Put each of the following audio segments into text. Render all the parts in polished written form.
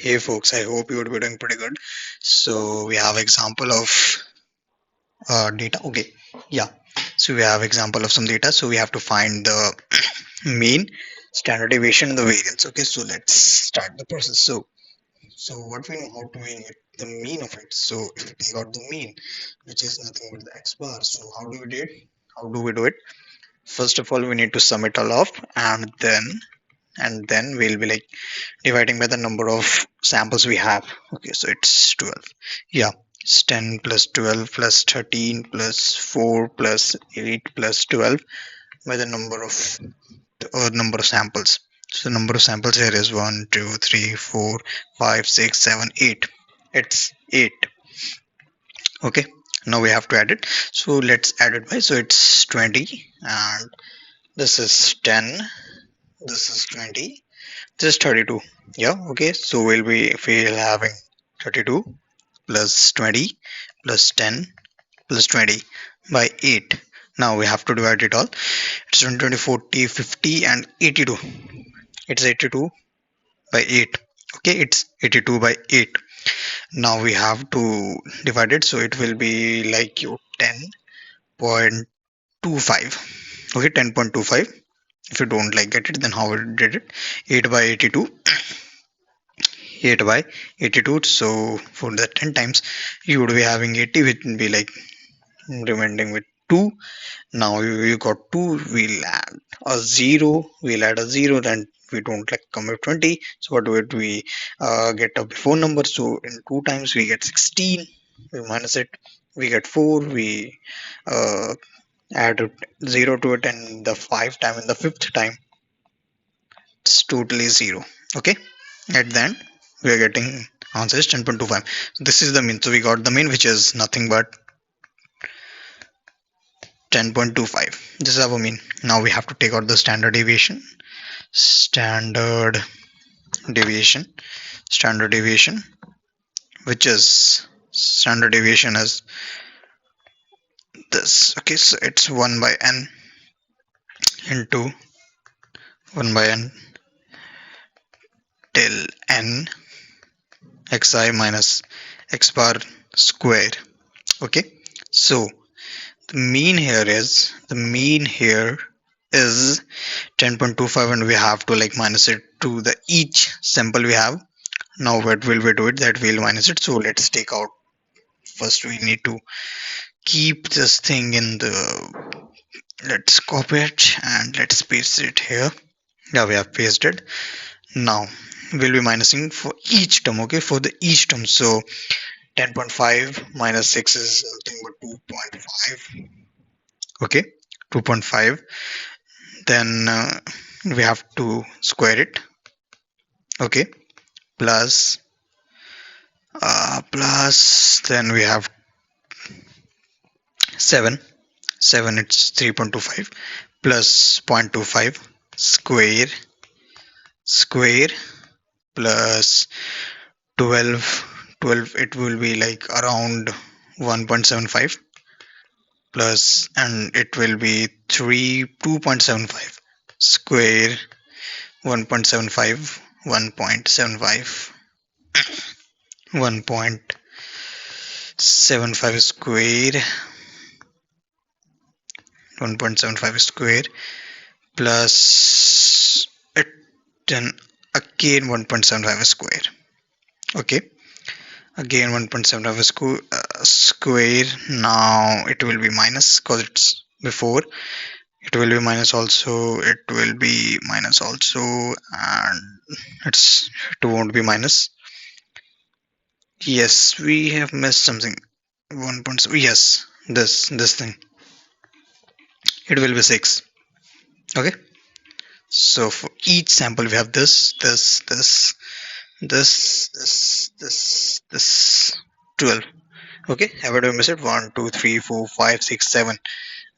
Hey folks, I hope you would be doing pretty good. So we have example of data. Okay, yeah. So we have example of some data. So we have to find the mean, standard deviation, and the variance. Okay, so let's start the process. So what we know how to get the mean of it. So if we take out the mean, which is nothing but the x bar. So how do we do it? How do we do it? First of all, we need to sum it all off, and then we'll be like dividing by the number of samples we have. Okay, so it's 12. Yeah, it's 10 plus 12 plus 13 plus 4 plus 8 plus 12 by the number of samples. So the number of samples here is 1 2 3 4 5 6 7 8. It's 8. Okay, now we have to add it. So let's add it by, so it's 20, and this is 10, this is 20, just 32. Yeah, okay. So we'll having 32 plus 20 plus 10 plus 20 by 8. Now we have to divide it all. It's 20, 20, 40, 50 and 82. It's 82 by 8. Okay, it's 82 by 8. Now we have to divide it. So it will be like you 10.25. Okay, 10.25. If you don't like get it, then how we did it? 8 by 82. 8 by 82. So for the 10 times you would be having 80, which would be like remaining with 2. Now you got 2, we'll add a 0, then we don't like come with 20. So what would we get a before number? So in 2 times we get 16, we minus it, we get 4, we uh, add 0 to it, and the 5 time and the 5th time it's totally 0. Okay, at the end we are getting answer is 10.25. So this is the mean. So we got the mean, which is nothing but 10.25. This is our mean. Now we have to take out the standard deviation. Standard deviation. Standard deviation, which is standard deviation is this. Okay, so it's 1 by n into 1 by n till n xi minus x bar square. Okay, so the mean here is 10.25, and we have to like minus it to the each sample we have. Now what will we do it? That we'll minus it. So let's take out. First we need to keep this thing in the, let's copy it and let's paste it here. Yeah, we have pasted. Now we'll be minusing for each term. Okay, for the each term. So 10.5 minus 6 is nothing but 2.5. Okay, 2.5. Then we have to square it. Okay, plus then we have 7. It's 3.25 plus 0.25 square plus 12. It will be like around 1.75 plus, and it will be 2.75 square 1.75 1.75 1.75 square 1.75 square plus it, then again 1.75 square. Okay, again 1.75 square. Now it will be minus because it's before. It will be minus also, it will be minus also, and it won't be minus. Yes, we have missed something. 1. Yes, this thing, it will be 6. Okay, so for each sample we have this 12. Okay, have I missed it? 1 2 3 4 5 6 7.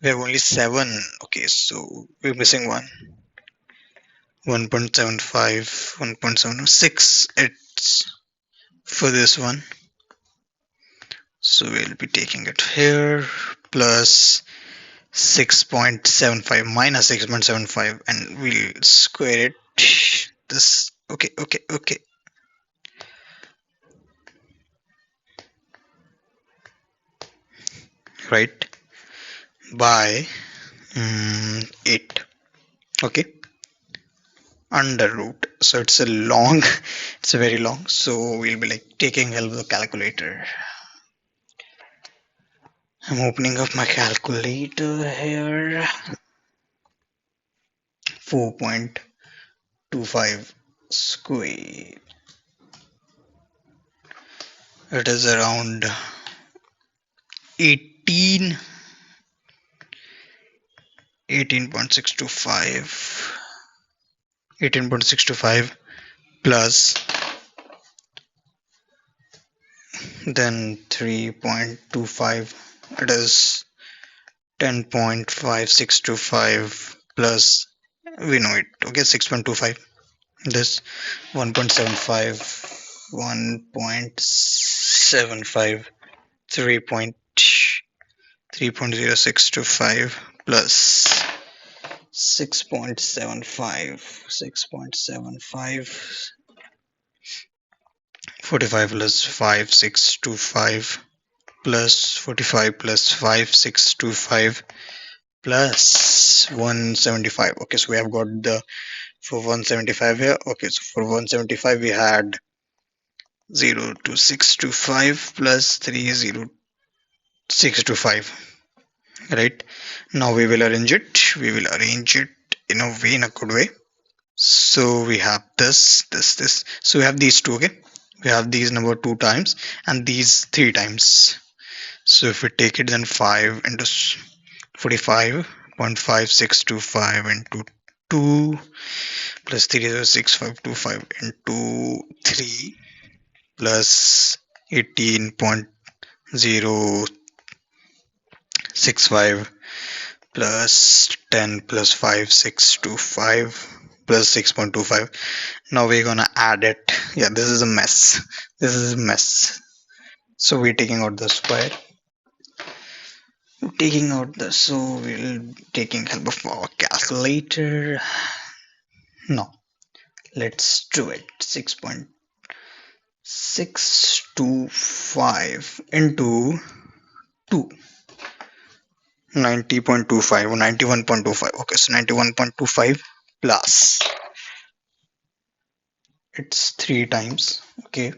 We have only 7. Okay, so we're missing 1.75 1.76. It's for this one, so we'll be taking it here plus 6.75 minus 6.75, and we'll square it this. Okay, right, by 8. Okay, under root. So it's a long, it's a very long. So we'll be like taking help of the calculator. I'm opening up my calculator here. 4.25 square. It is around 18, 18.625, 18.625 plus then 3.25. It is 10.5625 plus, we know it, okay, 6.25. This 1.75, 1.75, 3.0625 plus 6.75, 6.75, 45 plus 5625 plus 45 plus 5625 plus 175. Okay, so we have got the, for 175 here. Okay, so for 175 we had 02625 plus 30625, right? Now we will arrange it. We will arrange it in a way, in a good way. So we have this. So we have these two, okay? We have these number 2 times and these 3 times. So if we take it, then 5 into 45.5625 into 2 plus 306.525 into 3 plus 18.065 plus 10 plus 5625 plus 6.25. Now we're gonna add it. Yeah, this is a mess. This is a mess. So we're taking out the square. Taking out the, so we'll taking help of our calculator. No, let's do it. 6.625 into 2. 90.25 or 91.25. Okay, so 91.25 plus, it's 3 times. Okay,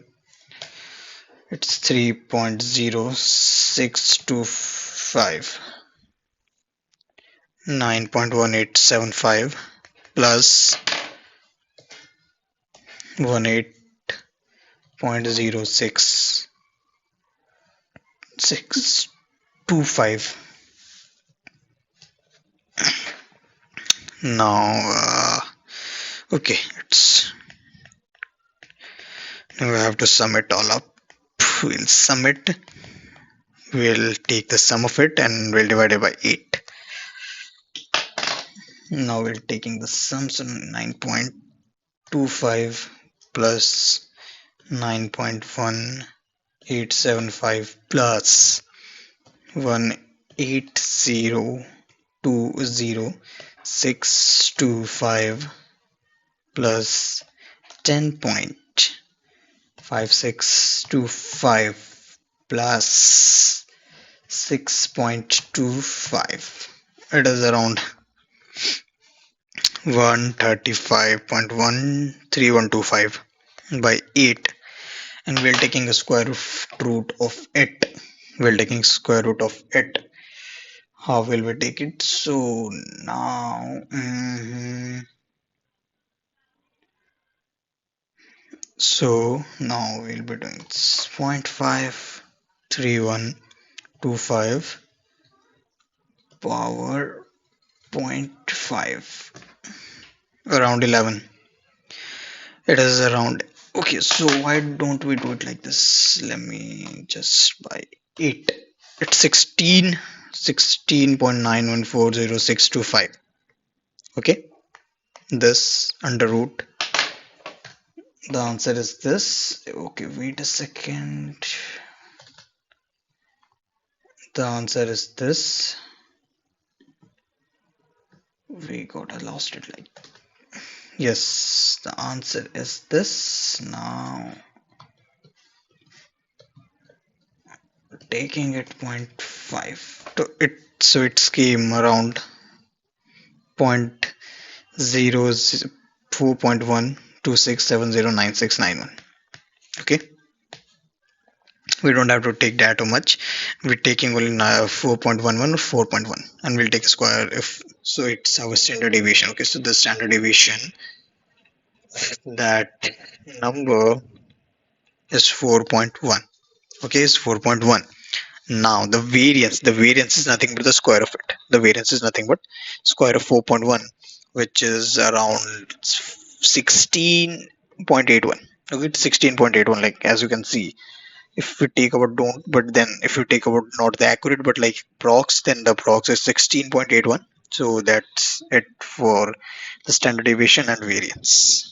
it's 3.0625, 9.1875 plus 18.0625. Now okay, it's, now we have to sum it all up. We'll sum it, we'll take the sum of it and we'll divide it by 8. Now we're taking the sum, so 9.25 plus 9.1875 plus 18020,625 plus 10.5625 plus 6.25. It is around 135.13125 by 8, and we're taking a square root of it. We're taking square root of it. How will we take it? So now so now we'll be doing 0.53125 power 0.5, around 11. It is around, okay, so why don't we do it like this? Let me just by 8. It's 16.9140,625. Okay, this under root, the answer is this. Okay, wait a second, the answer is this. We got, I lost it, like, yes, the answer is this. Now taking it 0.5 to it, so it's came around point 4.126709691. Okay, we don't have to take that too much. We're taking only 4.11 or 4.1, and we'll take square if so. It's our standard deviation. Okay, so the standard deviation, that number is 4.1. Okay, is 4.1. Now the variance is nothing but the square of it. The variance is nothing but square of 4.1, which is around 16.81. Okay, it's 16.81. Like as you can see, if we take our don't, but then if you take our not the accurate, but like prox, then the prox is 16.81. So that's it for the standard deviation and variance.